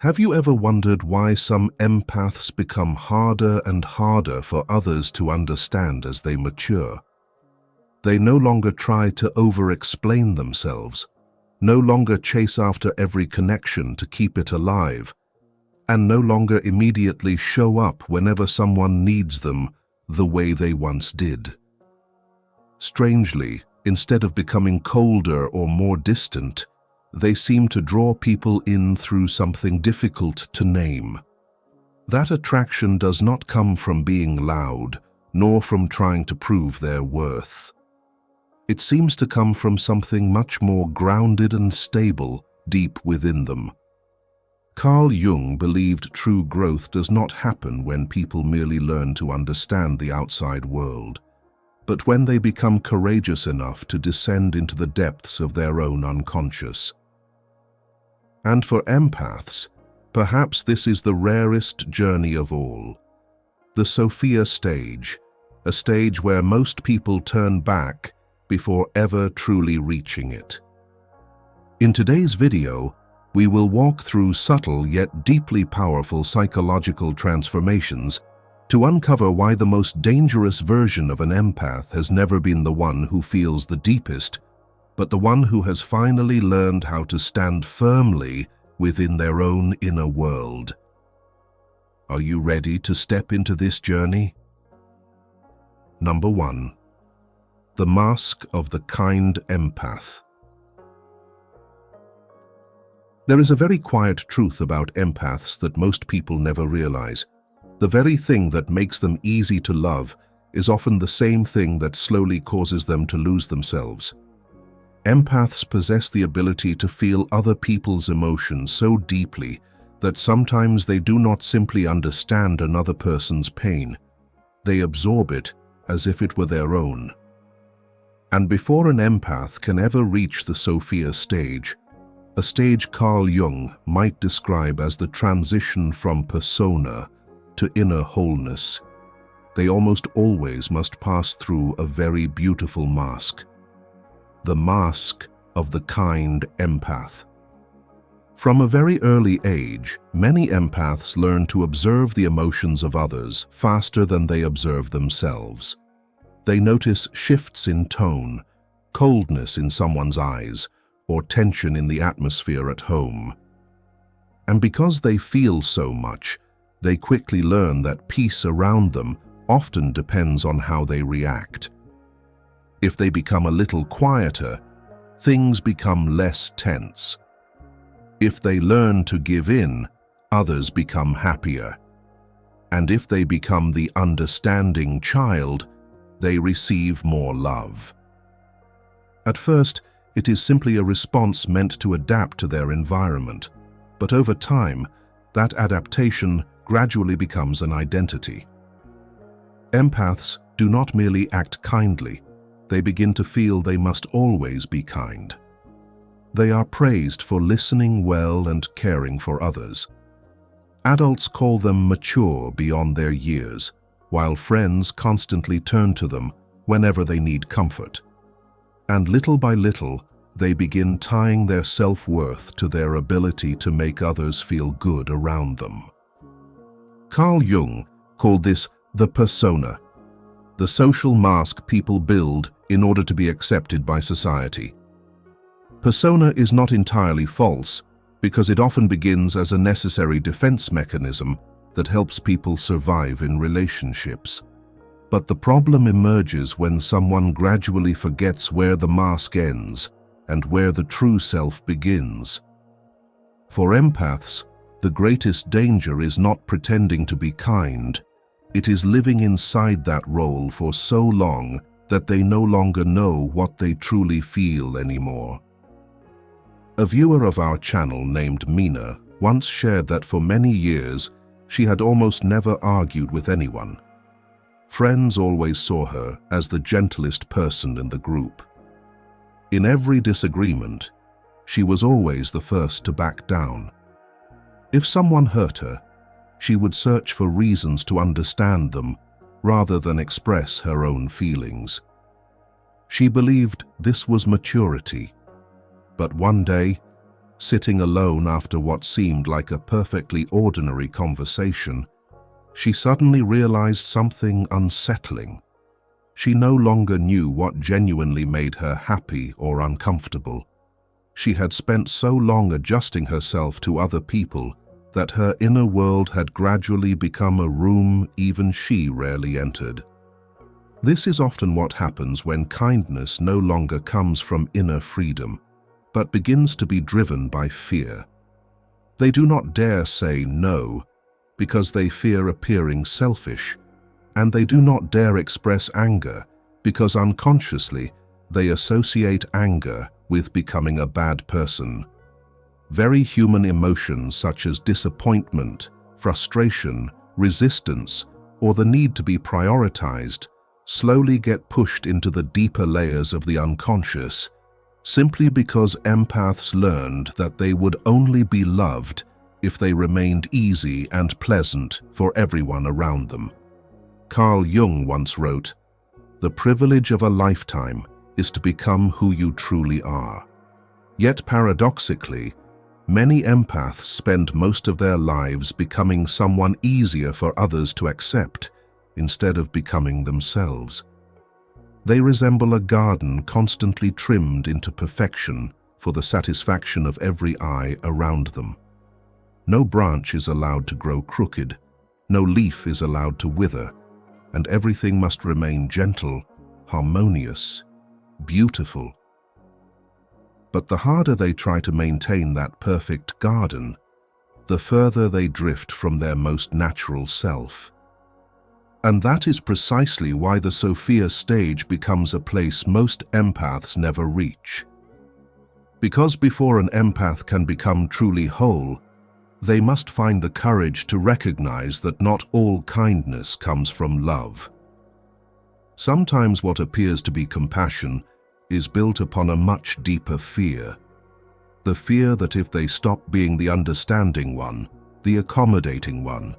Have you ever wondered why some empaths become harder and harder for others to understand as they mature? They no longer try to over-explain themselves, no longer chase after every connection to keep it alive, and no longer immediately show up whenever someone needs them the way they once did. Strangely, instead of becoming colder or more distant, they seem to draw people in through something difficult to name. That attraction does not come from being loud, nor from trying to prove their worth. It seems to come from something much more grounded and stable deep within them. Carl Jung believed true growth does not happen when people merely learn to understand the outside world, but when they become courageous enough to descend into the depths of their own unconscious. And for empaths, perhaps this is the rarest journey of all. The Sophia Stage, a stage where most people turn back before ever truly reaching it. In today's video, we will walk through subtle yet deeply powerful psychological transformations to uncover why the most dangerous version of an empath has never been the one who feels the deepest, but the one who has finally learned how to stand firmly within their own inner world. Are you ready to step into this journey? Number 1. The mask of the kind empath. There is a very quiet truth about empaths that most people never realize. The very thing that makes them easy to love is often the same thing that slowly causes them to lose themselves. Empaths possess the ability to feel other people's emotions so deeply that sometimes they do not simply understand another person's pain. They absorb it as if it were their own. And before an empath can ever reach the Sophia stage, a stage Carl Jung might describe as the transition from persona to inner wholeness, they almost always must pass through a very beautiful mask. The mask of the kind empath. From a very early age, many empaths learn to observe the emotions of others faster than they observe themselves. They notice shifts in tone, coldness in someone's eyes, or tension in the atmosphere at home. And because they feel so much, they quickly learn that peace around them often depends on how they react. If they become a little quieter, things become less tense. If they learn to give in, others become happier. And if they become the understanding child, they receive more love. At first, it is simply a response meant to adapt to their environment, but over time, that adaptation gradually becomes an identity. Empaths do not merely act kindly, they begin to feel they must always be kind. They are praised for listening well and caring for others. Adults call them mature beyond their years, while friends constantly turn to them whenever they need comfort. And little by little, they begin tying their self-worth to their ability to make others feel good around them. Carl Jung called this the persona, the social mask people build in order to be accepted by society. Persona is not entirely false because it often begins as a necessary defense mechanism that helps people survive in relationships. But the problem emerges when someone gradually forgets where the mask ends and where the true self begins. For empaths, the greatest danger is not pretending to be kind. It is living inside that role for so long that they no longer know what they truly feel anymore. A viewer of our channel named Mina once shared that for many years she had almost never argued with anyone. Friends always saw her as the gentlest person in the group. In every disagreement, she was always the first to back down. If someone hurt her, she would search for reasons to understand them rather than express her own feelings. She believed this was maturity. But one day, sitting alone after what seemed like a perfectly ordinary conversation, she suddenly realized something unsettling. She no longer knew what genuinely made her happy or uncomfortable. She had spent so long adjusting herself to other people that her inner world had gradually become a room even she rarely entered. This is often what happens when kindness no longer comes from inner freedom, but begins to be driven by fear. They do not dare say no because they fear appearing selfish, and they do not dare express anger because unconsciously they associate anger with becoming a bad person. Very human emotions such as disappointment, frustration, resistance, or the need to be prioritized slowly get pushed into the deeper layers of the unconscious, simply because empaths learned that they would only be loved if they remained easy and pleasant for everyone around them. Carl Jung once wrote, "The privilege of a lifetime is to become who you truly are." Yet paradoxically, many empaths spend most of their lives becoming someone easier for others to accept instead of becoming themselves. They resemble a garden constantly trimmed into perfection for the satisfaction of every eye around them. No branch is allowed to grow crooked, no leaf is allowed to wither, and everything must remain gentle, harmonious, beautiful. But the harder they try to maintain that perfect garden, the further they drift from their most natural self. And that is precisely why the Sophia Stage becomes a place most empaths never reach. Because before an empath can become truly whole, they must find the courage to recognize that not all kindness comes from love. Sometimes what appears to be compassion is built upon a much deeper fear. The fear that if they stop being the understanding one, the accommodating one,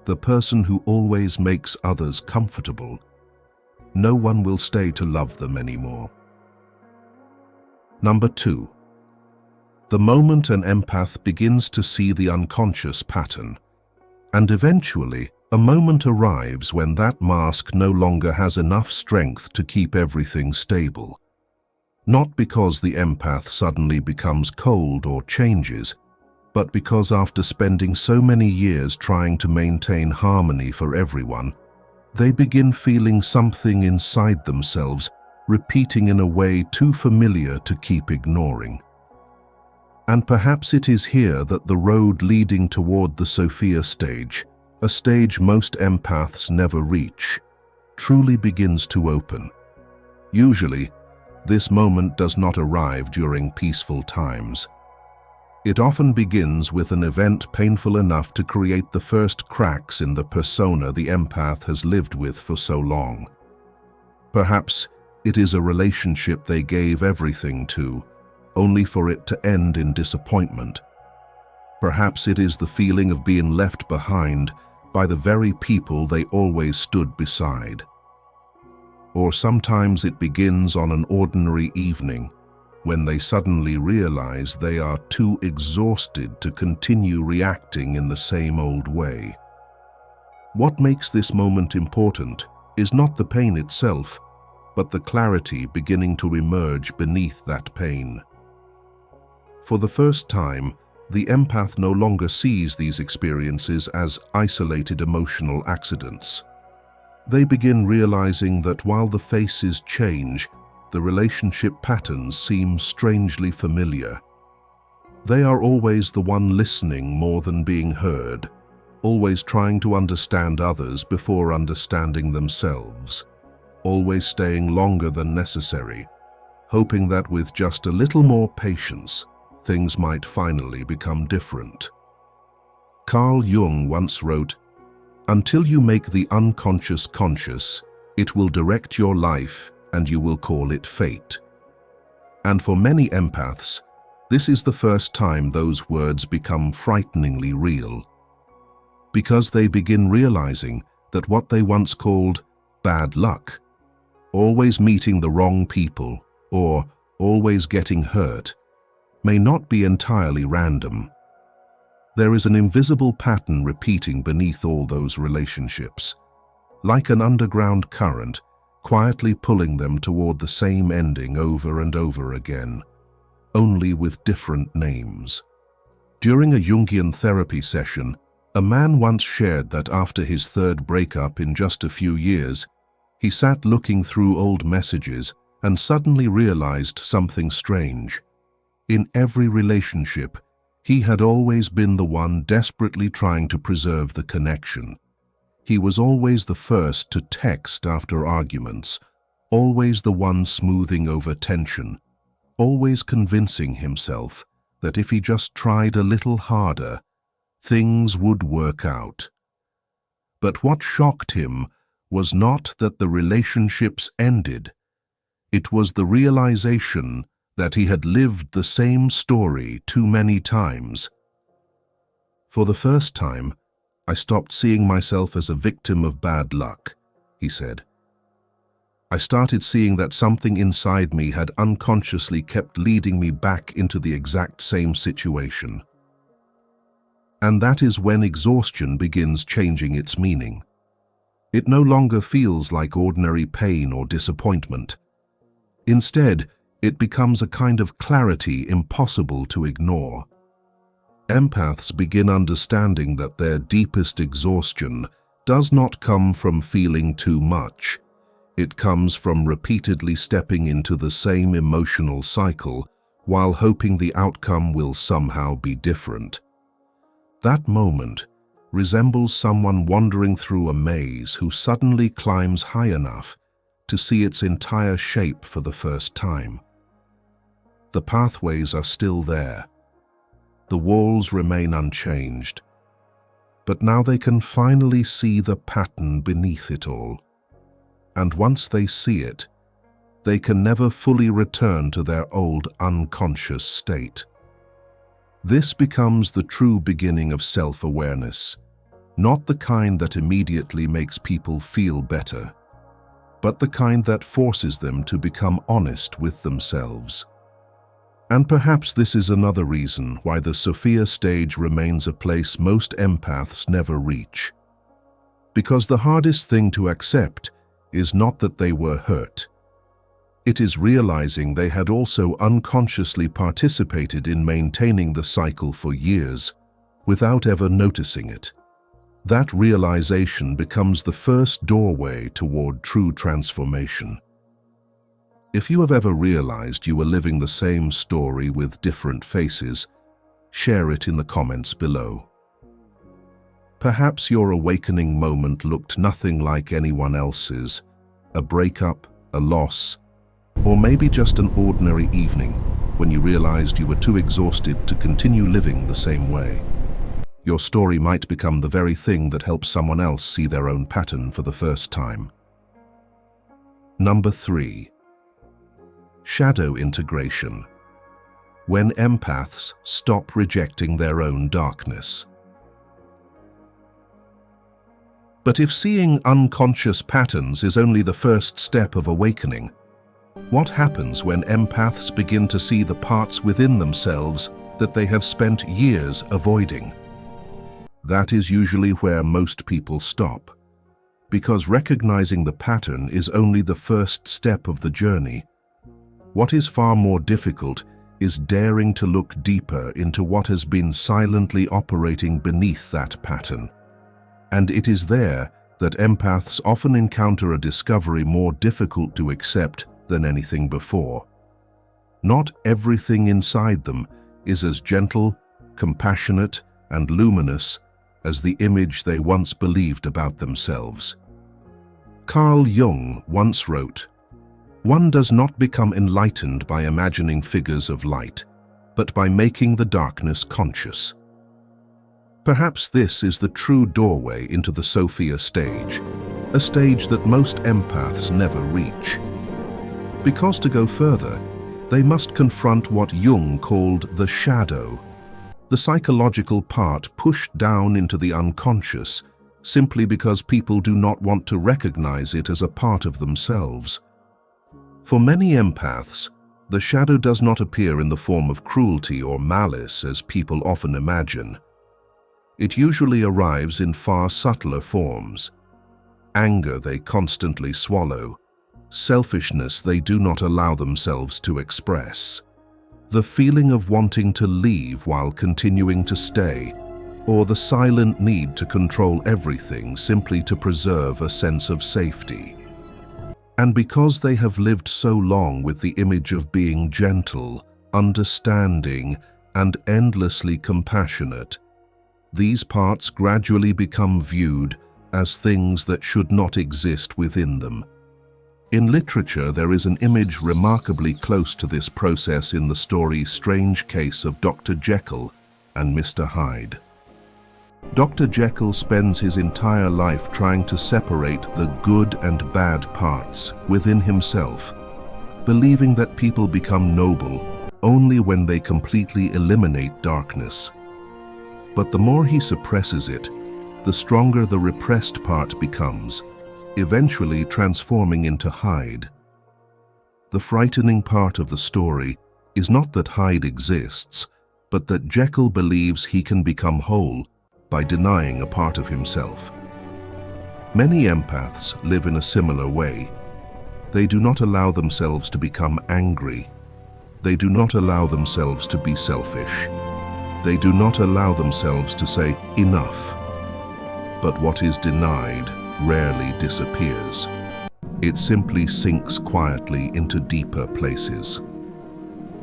the person who always makes others comfortable, no one will stay to love them anymore. Number 2. The moment an empath begins to see the unconscious pattern, and eventually a moment arrives when that mask no longer has enough strength to keep everything stable. Not because the empath suddenly becomes cold or changes, but because after spending so many years trying to maintain harmony for everyone, they begin feeling something inside themselves repeating in a way too familiar to keep ignoring. And perhaps it is here that the road leading toward the Sophia Stage, a stage most empaths never reach, truly begins to open. Usually, this moment does not arrive during peaceful times. It often begins with an event painful enough to create the first cracks in the persona the empath has lived with for so long. Perhaps it is a relationship they gave everything to, only for it to end in disappointment. Perhaps it is the feeling of being left behind by the very people they always stood beside. Or sometimes it begins on an ordinary evening, when they suddenly realize they are too exhausted to continue reacting in the same old way. What makes this moment important is not the pain itself, but the clarity beginning to emerge beneath that pain. For the first time, the empath no longer sees these experiences as isolated emotional accidents. They begin realizing that while the faces change, the relationship patterns seem strangely familiar. They are always the one listening more than being heard, always trying to understand others before understanding themselves, always staying longer than necessary, hoping that with just a little more patience, things might finally become different. Carl Jung once wrote, "Until you make the unconscious conscious, it will direct your life and you will call it fate." And for many empaths, this is the first time those words become frighteningly real. Because they begin realizing that what they once called bad luck, always meeting the wrong people, or always getting hurt, may not be entirely random. There is an invisible pattern repeating beneath all those relationships, like an underground current, quietly pulling them toward the same ending over and over again, only with different names. During a Jungian therapy session, a man once shared that after his third breakup in just a few years, he sat looking through old messages and suddenly realized something strange. In every relationship, he had always been the one desperately trying to preserve the connection. He was always the first to text after arguments, always the one smoothing over tension, always convincing himself that if he just tried a little harder, things would work out. But what shocked him was not that the relationships ended. It was the realization that he had lived the same story too many times. For the first time, I stopped seeing myself as a victim of bad luck, he said. I started seeing that something inside me had unconsciously kept leading me back into the exact same situation. And that is when exhaustion begins changing its meaning. It no longer feels like ordinary pain or disappointment. Instead, it becomes a kind of clarity impossible to ignore. Empaths begin understanding that their deepest exhaustion does not come from feeling too much. It comes from repeatedly stepping into the same emotional cycle while hoping the outcome will somehow be different. That moment resembles someone wandering through a maze who suddenly climbs high enough to see its entire shape for the first time. The pathways are still there. The walls remain unchanged. But now they can finally see the pattern beneath it all. And once they see it, they can never fully return to their old unconscious state. This becomes the true beginning of self-awareness, not the kind that immediately makes people feel better, but the kind that forces them to become honest with themselves. And perhaps this is another reason why the Sophia Stage remains a place most empaths never reach. Because the hardest thing to accept is not that they were hurt. It is realizing they had also unconsciously participated in maintaining the cycle for years without ever noticing it. That realization becomes the first doorway toward true transformation. If you have ever realized you were living the same story with different faces, share it in the comments below. Perhaps your awakening moment looked nothing like anyone else's, a breakup, a loss, or maybe just an ordinary evening when you realized you were too exhausted to continue living the same way. Your story might become the very thing that helps someone else see their own pattern for the first time. Number 3. Shadow integration. When empaths stop rejecting their own darkness. But if seeing unconscious patterns is only the first step of awakening, what happens when empaths begin to see the parts within themselves that they have spent years avoiding? That is usually where most people stop, because recognizing the pattern is only the first step of the journey. What is far more difficult is daring to look deeper into what has been silently operating beneath that pattern. And it is there that empaths often encounter a discovery more difficult to accept than anything before. Not everything inside them is as gentle, compassionate, and luminous as the image they once believed about themselves. Carl Jung once wrote, "One does not become enlightened by imagining figures of light, but by making the darkness conscious." Perhaps this is the true doorway into the Sophia Stage, a stage that most empaths never reach. Because to go further, they must confront what Jung called the shadow, the psychological part pushed down into the unconscious simply because people do not want to recognize it as a part of themselves. For many empaths, The shadow does not appear in the form of cruelty or malice as people often imagine. It usually arrives in far subtler forms. Anger they constantly swallow, selfishness they do not allow themselves to express, the feeling of wanting to leave while continuing to stay, or the silent need to control everything simply to preserve a sense of safety. And because they have lived so long with the image of being gentle, understanding, and endlessly compassionate, these parts gradually become viewed as things that should not exist within them. In literature, there is an image remarkably close to this process in the story Strange Case of Dr. Jekyll and Mr. Hyde. Dr. Jekyll spends his entire life trying to separate the good and bad parts within himself, believing that people become noble only when they completely eliminate darkness. But the more he suppresses it, the stronger the repressed part becomes, eventually transforming into Hyde. The frightening part of the story is not that Hyde exists, but that Jekyll believes he can become whole by denying a part of himself. Many empaths live in a similar way. They do not allow themselves to become angry. They do not allow themselves to be selfish. They do not allow themselves to say enough. But what is denied rarely disappears. It simply sinks quietly into deeper places.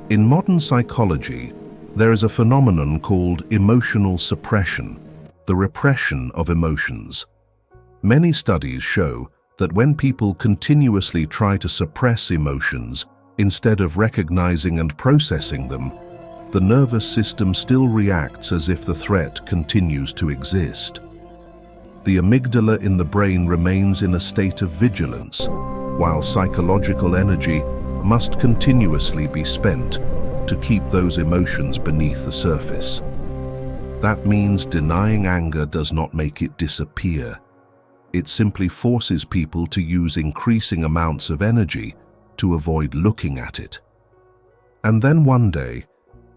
In modern psychology, there is a phenomenon called emotional suppression, the repression of emotions. Many studies show that when people continuously try to suppress emotions instead of recognizing and processing them, the nervous system still reacts as if the threat continues to exist. The amygdala in the brain remains in a state of vigilance, while psychological energy must continuously be spent to keep those emotions beneath the surface. That means denying anger does not make it disappear. It simply forces people to use increasing amounts of energy to avoid looking at it. And then one day,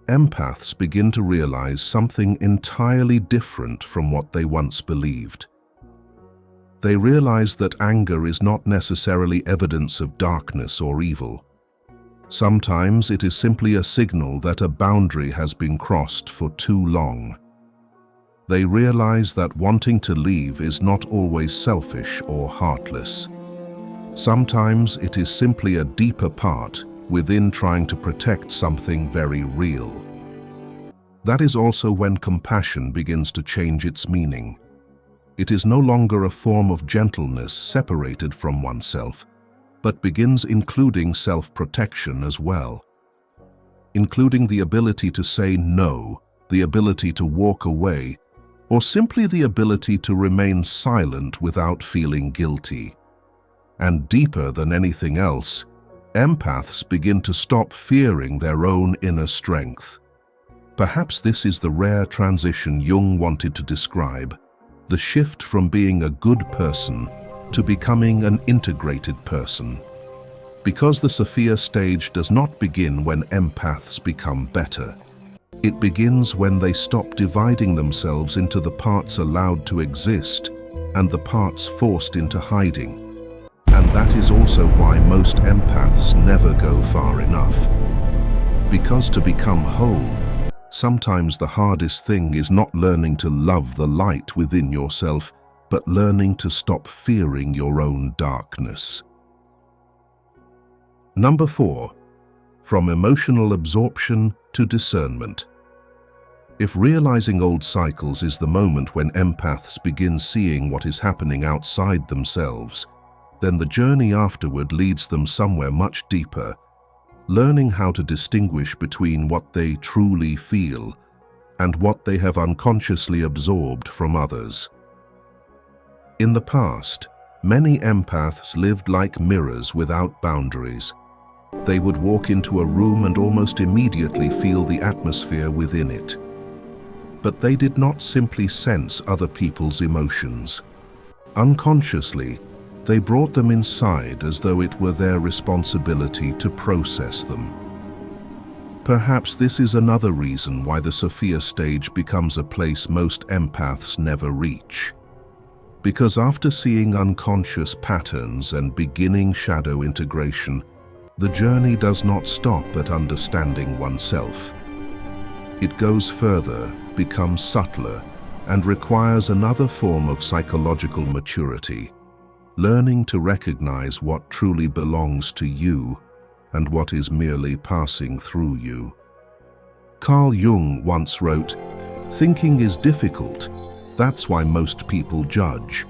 empaths begin to realize something entirely different from what they once believed. They realize that anger is not necessarily evidence of darkness or evil. Sometimes it is simply a signal that a boundary has been crossed for too long. They realize that wanting to leave is not always selfish or heartless. Sometimes it is simply a deeper part within trying to protect something very real. That is also when compassion begins to change its meaning. It is no longer a form of gentleness separated from oneself, but begins including self-protection as well. Including the ability to say no, the ability to walk away, or simply the ability to remain silent without feeling guilty. And deeper than anything else, empaths begin to stop fearing their own inner strength. Perhaps this is the rare transition Jung wanted to describe, the shift from being a good person to becoming an integrated person. Because the Sophia stage does not begin when empaths become better. It begins when they stop dividing themselves into the parts allowed to exist and the parts forced into hiding. And that is also why most empaths never go far enough. Because to become whole, sometimes the hardest thing is not learning to love the light within yourself, but learning to stop fearing your own darkness. Number 4. From emotional absorption to discernment. If realizing old cycles is the moment when empaths begin seeing what is happening outside themselves, then the journey afterward leads them somewhere much deeper, learning how to distinguish between what they truly feel and what they have unconsciously absorbed from others. In the past, many empaths lived like mirrors without boundaries. They would walk into a room and almost immediately feel the atmosphere within it. But they did not simply sense other people's emotions. Unconsciously, they brought them inside as though it were their responsibility to process them. Perhaps this is another reason why the Sophia stage becomes a place most empaths never reach. Because after seeing unconscious patterns and beginning shadow integration, the journey does not stop at understanding oneself. It goes further, becomes subtler, and requires another form of psychological maturity, learning to recognize what truly belongs to you and what is merely passing through you. Carl Jung once wrote, "Thinking is difficult, that's why most people judge."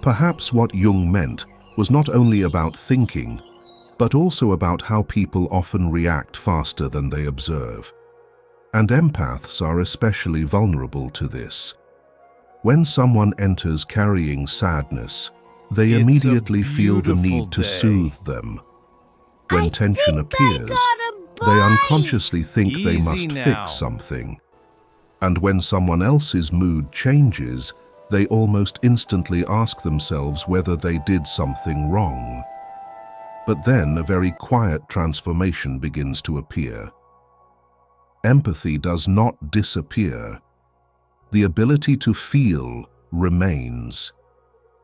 Perhaps what Jung meant was not only about thinking, but also about how people often react faster than they observe. And empaths are especially vulnerable to this. When someone enters carrying sadness, they immediately feel the need to soothe them. When tension appears, they unconsciously think they must fix something. And when someone else's mood changes, they almost instantly ask themselves whether they did something wrong. But then a very quiet transformation begins to appear. Empathy does not disappear. The ability to feel remains.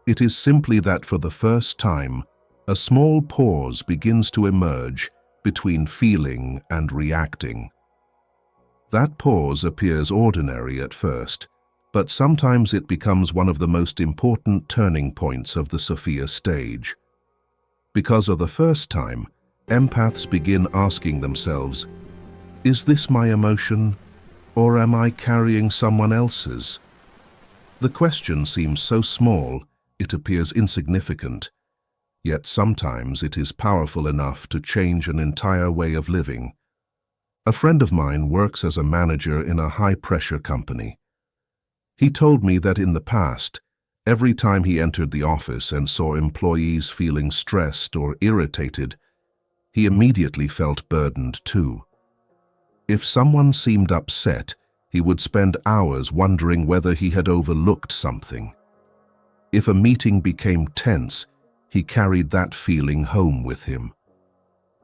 It is simply that for the first time, a small pause begins to emerge between feeling and reacting. That pause appears ordinary at first, but sometimes it becomes one of the most important turning points of the Sophia stage. Because of the first time, empaths begin asking themselves, "Is this my emotion, or am I carrying someone else's?" The question seems so small, it appears insignificant. Yet sometimes it is powerful enough to change an entire way of living. A friend of mine works as a manager in a high-pressure company. He told me that in the past, every time he entered the office and saw employees feeling stressed or irritated, he immediately felt burdened too. If someone seemed upset, he would spend hours wondering whether he had overlooked something. If a meeting became tense, he carried that feeling home with him.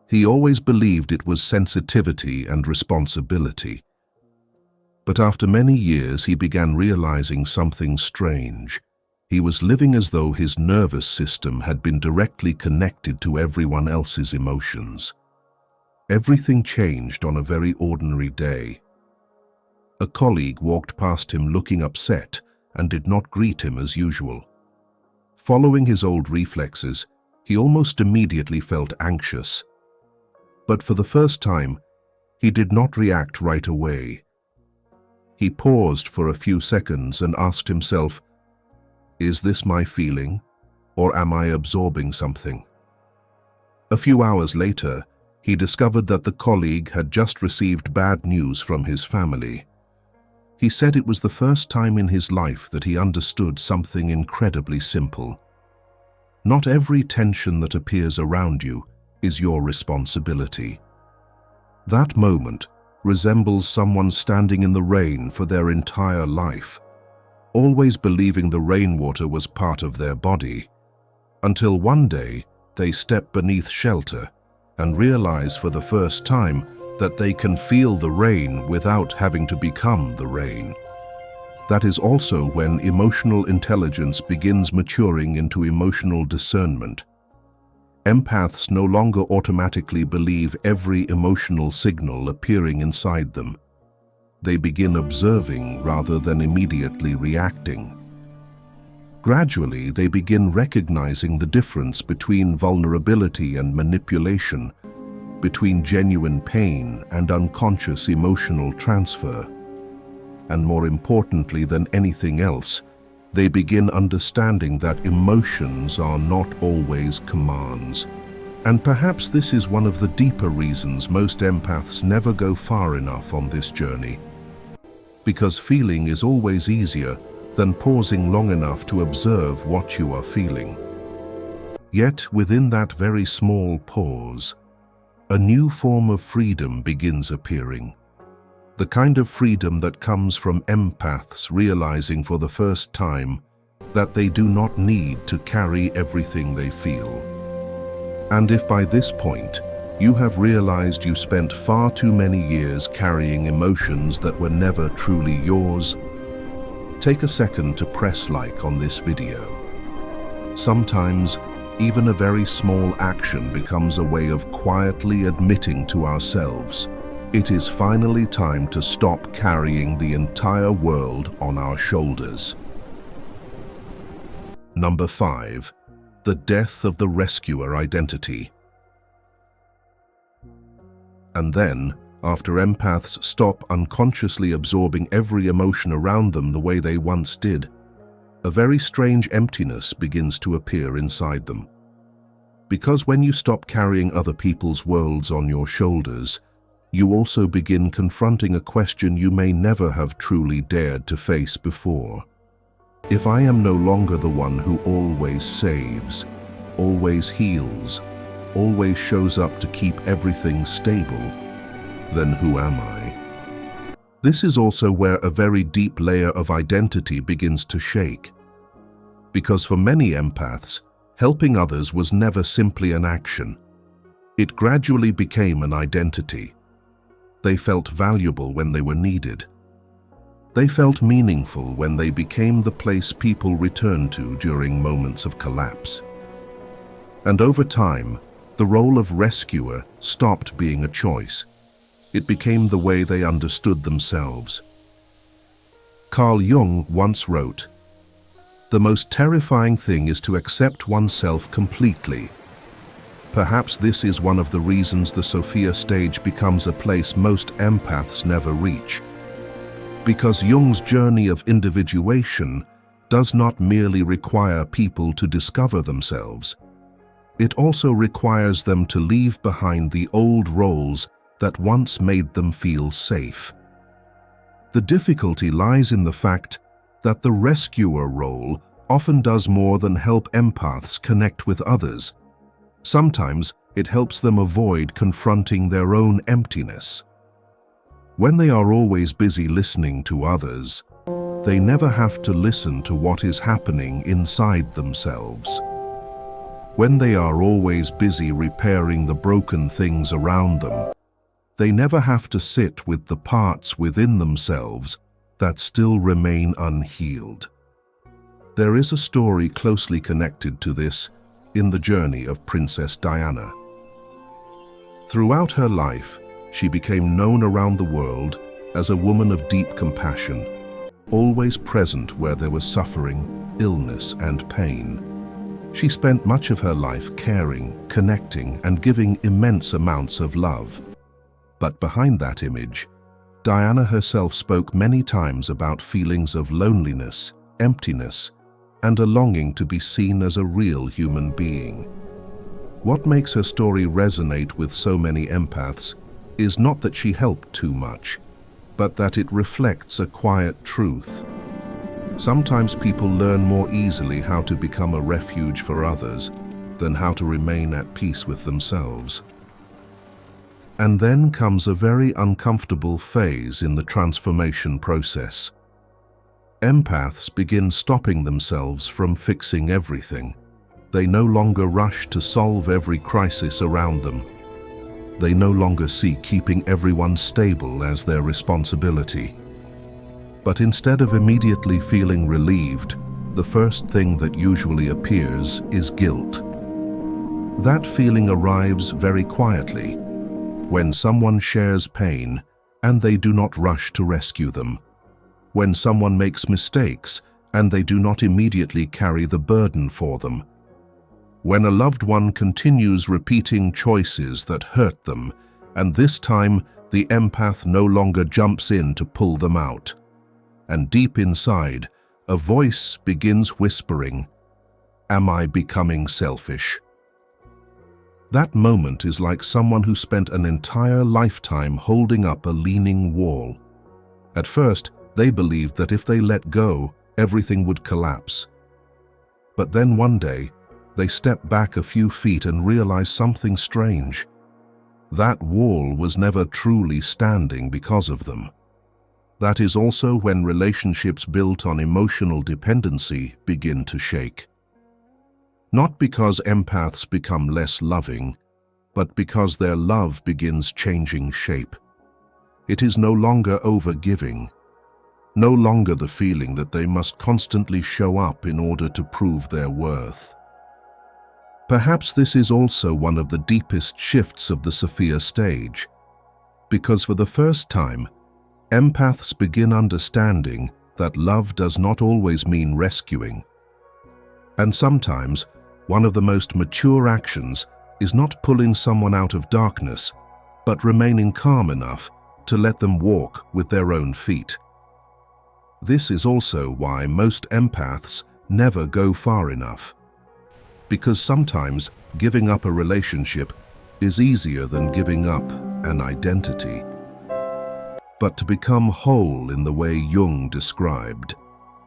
He always believed it was sensitivity and responsibility. But after many years, he began realizing something strange. He was living as though his nervous system had been directly connected to everyone else's emotions. Everything changed on a very ordinary day. A colleague walked past him looking upset and did not greet him as usual. Following his old reflexes, he almost immediately felt anxious. But for the first time, he did not react right away. He paused for a few seconds and asked himself, "Is this my feeling, or am I absorbing something?" A few hours later, he discovered that the colleague had just received bad news from his family. He said it was the first time in his life that he understood something incredibly simple. Not every tension that appears around you is your responsibility. That moment resembles someone standing in the rain for their entire life, always believing the rainwater was part of their body, until one day they step beneath shelter and realize for the first time that they can feel the rain without having to become the rain. That is also when emotional intelligence begins maturing into emotional discernment. Empaths no longer automatically believe every emotional signal appearing inside them. They begin observing rather than immediately reacting. Gradually, they begin recognizing the difference between vulnerability and manipulation, between genuine pain and unconscious emotional transfer. And more importantly than anything else, they begin understanding that emotions are not always commands. And perhaps this is one of the deeper reasons most empaths never go far enough on this journey. Because feeling is always easier than pausing long enough to observe what you are feeling. Yet within that very small pause, a new form of freedom begins appearing. The kind of freedom that comes from empaths realizing for the first time that they do not need to carry everything they feel. And if by this point you have realized you spent far too many years carrying emotions that were never truly yours. Take a second to press like on this video. Sometimes, even a very small action becomes a way of quietly admitting to ourselves, it is finally time to stop carrying the entire world on our shoulders. Number 5. The death of the rescuer identity. And then, after empaths stop unconsciously absorbing every emotion around them the way they once did, a very strange emptiness begins to appear inside them. Because when you stop carrying other people's worlds on your shoulders, you also begin confronting a question you may never have truly dared to face before. If I am no longer the one who always saves, always heals, always shows up to keep everything stable, then who am I? This is also where a very deep layer of identity begins to shake. Because for many empaths, helping others was never simply an action. It gradually became an identity. They felt valuable when they were needed. They felt meaningful when they became the place people returned to during moments of collapse. And over time, the role of rescuer stopped being a choice. It became the way they understood themselves. Carl Jung once wrote, "The most terrifying thing is to accept oneself completely." Perhaps this is one of the reasons the Sophia Stage becomes a place most empaths never reach. Because Jung's journey of individuation does not merely require people to discover themselves. It also requires them to leave behind the old roles that once made them feel safe. The difficulty lies in the fact that the rescuer role often does more than help empaths connect with others. Sometimes it helps them avoid confronting their own emptiness. When they are always busy listening to others, they never have to listen to what is happening inside themselves. When they are always busy repairing the broken things around them, they never have to sit with the parts within themselves that still remain unhealed. There is a story closely connected to this in the journey of Princess Diana. Throughout her life, she became known around the world as a woman of deep compassion, always present where there was suffering, illness, and pain. She spent much of her life caring, connecting, and giving immense amounts of love. But behind that image, Diana herself spoke many times about feelings of loneliness, emptiness, and a longing to be seen as a real human being. What makes her story resonate with so many empaths is not that she helped too much, but that it reflects a quiet truth. Sometimes people learn more easily how to become a refuge for others than how to remain at peace with themselves. And then comes a very uncomfortable phase in the transformation process. Empaths begin stopping themselves from fixing everything. They no longer rush to solve every crisis around them. They no longer see keeping everyone stable as their responsibility. But instead of immediately feeling relieved, the first thing that usually appears is guilt. That feeling arrives very quietly, when someone shares pain and they do not rush to rescue them, when someone makes mistakes and they do not immediately carry the burden for them, when a loved one continues repeating choices that hurt them, and this time the empath no longer jumps in to pull them out. And deep inside, a voice begins whispering, "Am I becoming selfish?" That moment is like someone who spent an entire lifetime holding up a leaning wall. At first, they believed that if they let go, everything would collapse. But then one day, they stepped back a few feet and realized something strange. That wall was never truly standing because of them. That is also when relationships built on emotional dependency begin to shake. Not because empaths become less loving, but because their love begins changing shape. It is no longer over-giving, no longer the feeling that they must constantly show up in order to prove their worth. Perhaps this is also one of the deepest shifts of the Sophia stage, because for the first time, empaths begin understanding that love does not always mean rescuing. And sometimes, one of the most mature actions is not pulling someone out of darkness, but remaining calm enough to let them walk with their own feet. This is also why most empaths never go far enough, because sometimes giving up a relationship is easier than giving up an identity. But to become whole in the way Jung described,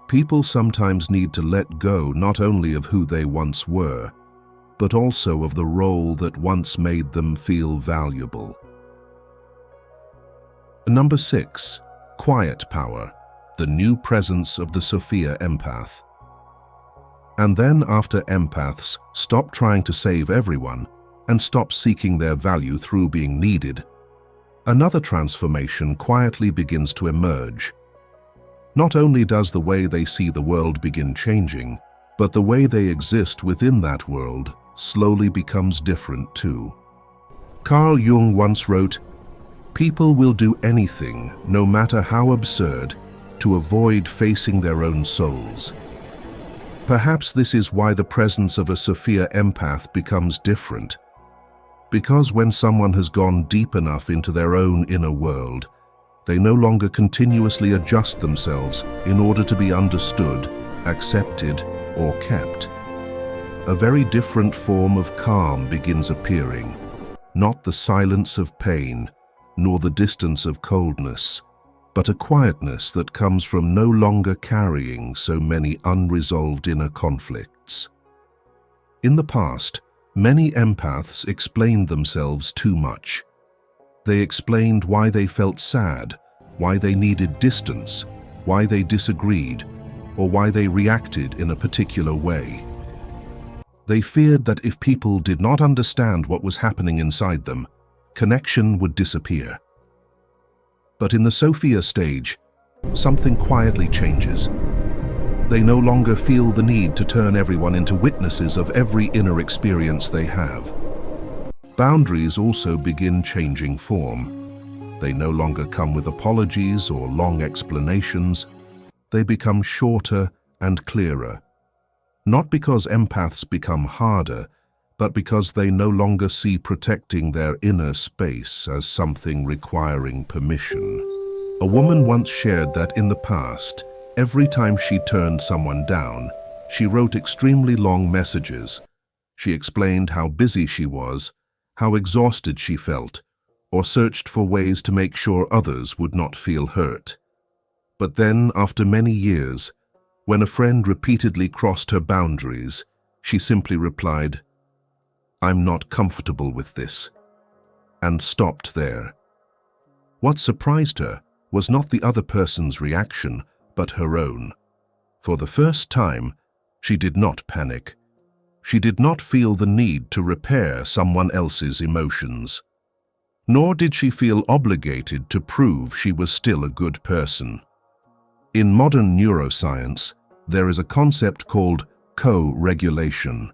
people sometimes need to let go not only of who they once were, but also of the role that once made them feel valuable. Number 6. Quiet power, the new presence of the Sophia empath. And then after empaths stop trying to save everyone and stop seeking their value through being needed, another transformation quietly begins to emerge. Not only does the way they see the world begin changing, but the way they exist within that world slowly becomes different too. Carl Jung once wrote, "People will do anything, no matter how absurd, to avoid facing their own souls." Perhaps this is why the presence of a Sophia empath becomes different. Because when someone has gone deep enough into their own inner world, they no longer continuously adjust themselves in order to be understood, accepted, or kept. A very different form of calm begins appearing, not the silence of pain, nor the distance of coldness, but a quietness that comes from no longer carrying so many unresolved inner conflicts. In the past, many empaths explained themselves too much. They explained why they felt sad, why they needed distance, why they disagreed, or why they reacted in a particular way. They feared that if people did not understand what was happening inside them, connection would disappear. But in the Sophia stage, something quietly changes. They no longer feel the need to turn everyone into witnesses of every inner experience they have. Boundaries also begin changing form. They no longer come with apologies or long explanations. They become shorter and clearer. Not because empaths become harder, but because they no longer see protecting their inner space as something requiring permission. A woman once shared that in the past, every time she turned someone down, she wrote extremely long messages. She explained how busy she was, how exhausted she felt, or searched for ways to make sure others would not feel hurt. But then, after many years, when a friend repeatedly crossed her boundaries, she simply replied, "I'm not comfortable with this," and stopped there. What surprised her was not the other person's reaction, but her own. For the first time, she did not panic. She did not feel the need to repair someone else's emotions. Nor did she feel obligated to prove she was still a good person. In modern neuroscience, there is a concept called co-regulation,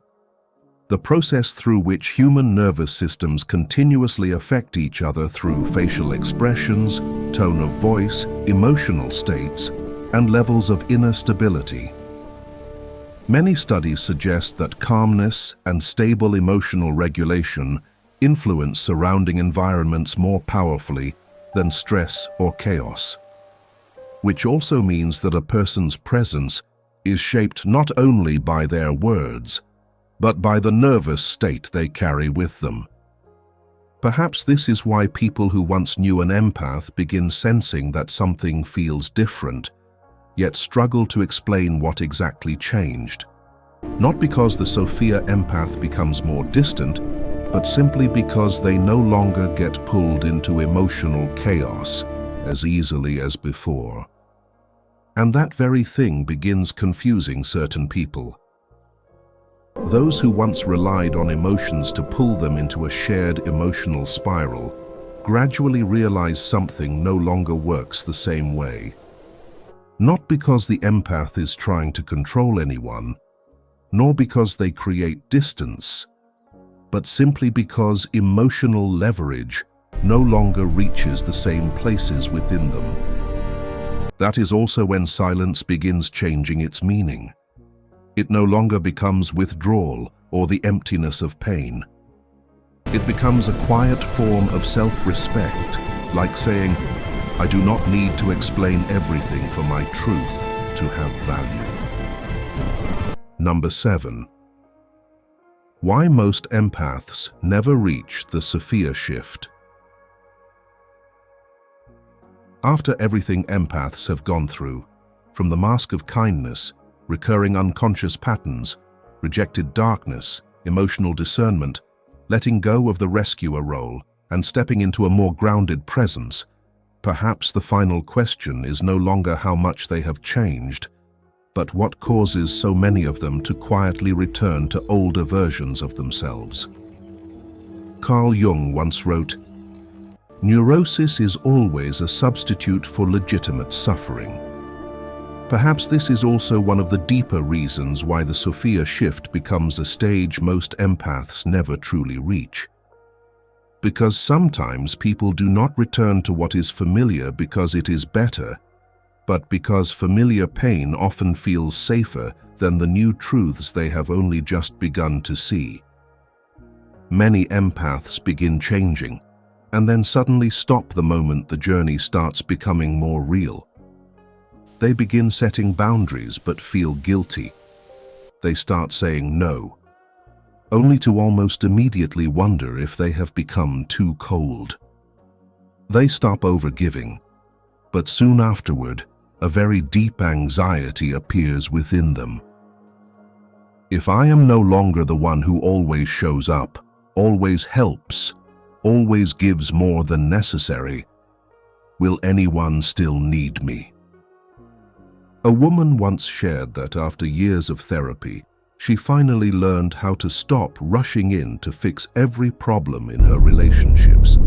the process through which human nervous systems continuously affect each other through facial expressions, tone of voice, emotional states, and levels of inner stability. Many studies suggest that calmness and stable emotional regulation influence surrounding environments more powerfully than stress or chaos, which also means that a person's presence is shaped not only by their words, but by the nervous state they carry with them. Perhaps this is why people who once knew an empath begin sensing that something feels different, yet struggle to explain what exactly changed. Not because the Sophia empath becomes more distant, but simply because they no longer get pulled into emotional chaos as easily as before. And that very thing begins confusing certain people. Those who once relied on emotions to pull them into a shared emotional spiral gradually realize something no longer works the same way. Not because the empath is trying to control anyone, nor because they create distance, but simply because emotional leverage no longer reaches the same places within them. That is also when silence begins changing its meaning. It no longer becomes withdrawal or the emptiness of pain. It becomes a quiet form of self-respect, like saying, I do not need to explain everything for my truth to have value. Number 7. Why most empaths never reach the Sophia shift. After everything empaths have gone through, from the mask of kindness, recurring unconscious patterns, rejected darkness, emotional discernment, letting go of the rescuer role, and stepping into a more grounded presence, perhaps the final question is no longer how much they have changed, but what causes so many of them to quietly return to older versions of themselves. Carl Jung once wrote, "Neurosis is always a substitute for legitimate suffering." Perhaps this is also one of the deeper reasons why the Sophia shift becomes a stage most empaths never truly reach. Because sometimes people do not return to what is familiar because it is better, but because familiar pain often feels safer than the new truths they have only just begun to see. Many empaths begin changing, and then suddenly stop the moment the journey starts becoming more real. They begin setting boundaries but feel guilty. They start saying no, only to almost immediately wonder if they have become too cold. They stop overgiving, but soon afterward, a very deep anxiety appears within them. If I am no longer the one who always shows up, always helps, always gives more than necessary, will anyone still need me? A woman once shared that after years of therapy, she finally learned how to stop rushing in to fix every problem in her relationships.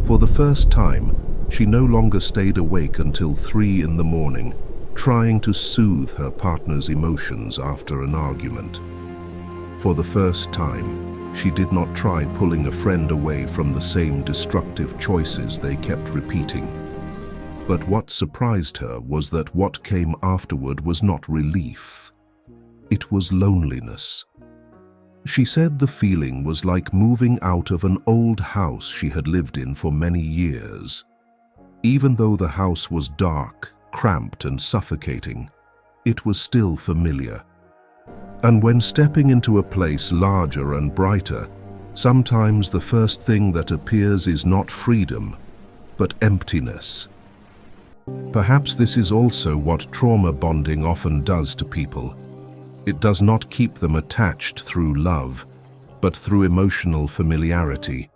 For the first time, she no longer stayed awake until 3 in the morning, trying to soothe her partner's emotions after an argument. For the first time, she did not try pulling a friend away from the same destructive choices they kept repeating. But what surprised her was that what came afterward was not relief. It was loneliness. She said the feeling was like moving out of an old house she had lived in for many years. Even though the house was dark, cramped, and suffocating, it was still familiar. And when stepping into a place larger and brighter, sometimes the first thing that appears is not freedom, but emptiness. Perhaps this is also what trauma bonding often does to people. It does not keep them attached through love, but through emotional familiarity.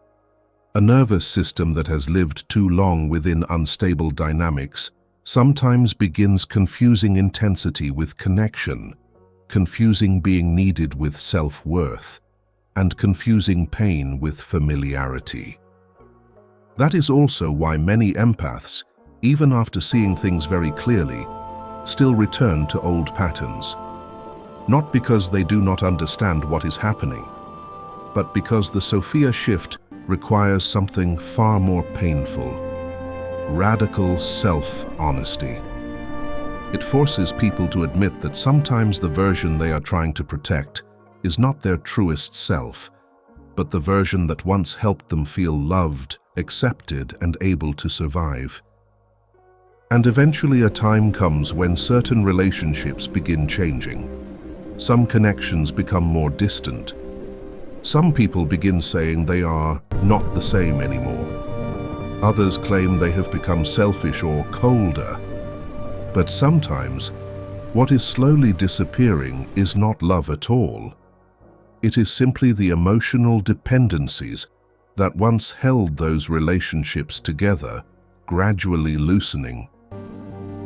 A nervous system that has lived too long within unstable dynamics sometimes begins confusing intensity with connection, confusing being needed with self-worth, and confusing pain with familiarity. That is also why many empaths, even after seeing things very clearly, still return to old patterns. Not because they do not understand what is happening, but because the Sophia shift requires something far more painful: radical self-honesty. It forces people to admit that sometimes the version they are trying to protect is not their truest self, but the version that once helped them feel loved, accepted, and able to survive. And eventually a time comes when certain relationships begin changing. Some connections become more distant. Some people begin saying they are not the same anymore. Others claim they have become selfish or colder. But sometimes, what is slowly disappearing is not love at all. It is simply the emotional dependencies that once held those relationships together, gradually loosening.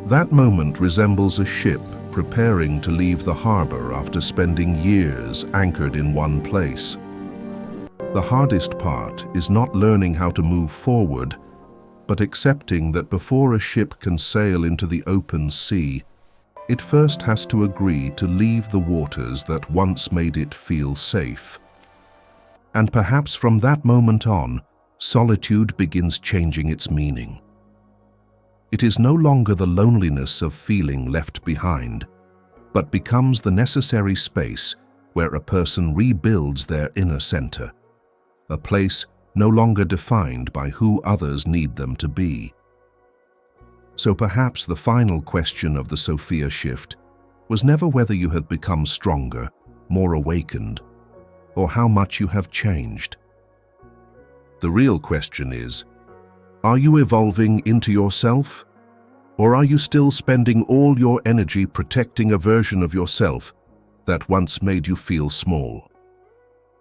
That moment resembles a ship preparing to leave the harbor after spending years anchored in one place. The hardest part is not learning how to move forward, but accepting that before a ship can sail into the open sea, it first has to agree to leave the waters that once made it feel safe. And perhaps from that moment on, solitude begins changing its meaning. It is no longer the loneliness of feeling left behind, but becomes the necessary space where a person rebuilds their inner center, a place no longer defined by who others need them to be. So perhaps the final question of the Sophia shift was never whether you have become stronger, more awakened, or how much you have changed. The real question is, are you evolving into yourself? Or are you still spending all your energy protecting a version of yourself that once made you feel small?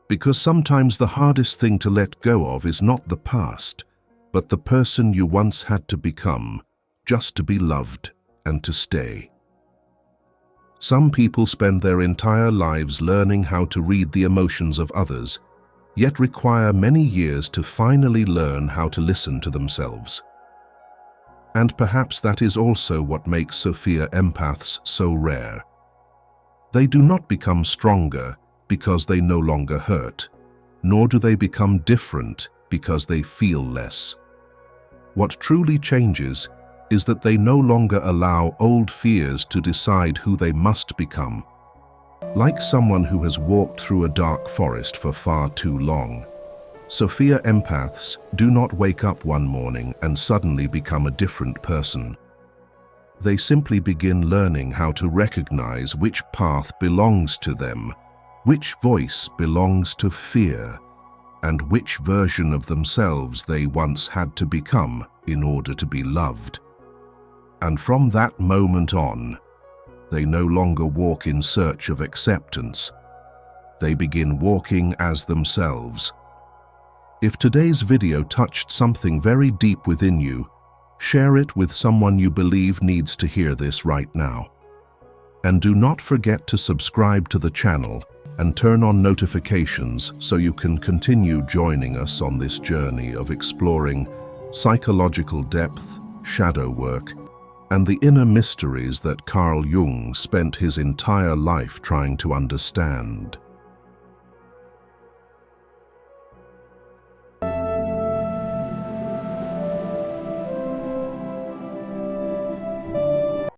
Because sometimes the hardest thing to let go of is not the past, but the person you once had to become, just to be loved and to stay. Some people spend their entire lives learning how to read the emotions of others, yet require many years to finally learn how to listen to themselves. And perhaps that is also what makes Sophia empaths so rare. They do not become stronger because they no longer hurt, nor do they become different because they feel less. What truly changes is that they no longer allow old fears to decide who they must become. Like someone who has walked through a dark forest for far too long, Sophia empaths do not wake up one morning and suddenly become a different person. They simply begin learning how to recognize which path belongs to them, which voice belongs to fear, and which version of themselves they once had to become in order to be loved. And from that moment on, they no longer walk in search of acceptance. They begin walking as themselves. If today's video touched something very deep within you, share it with someone you believe needs to hear this right now. And do not forget to subscribe to the channel and turn on notifications so you can continue joining us on this journey of exploring psychological depth, shadow work, and the inner mysteries that Carl Jung spent his entire life trying to understand.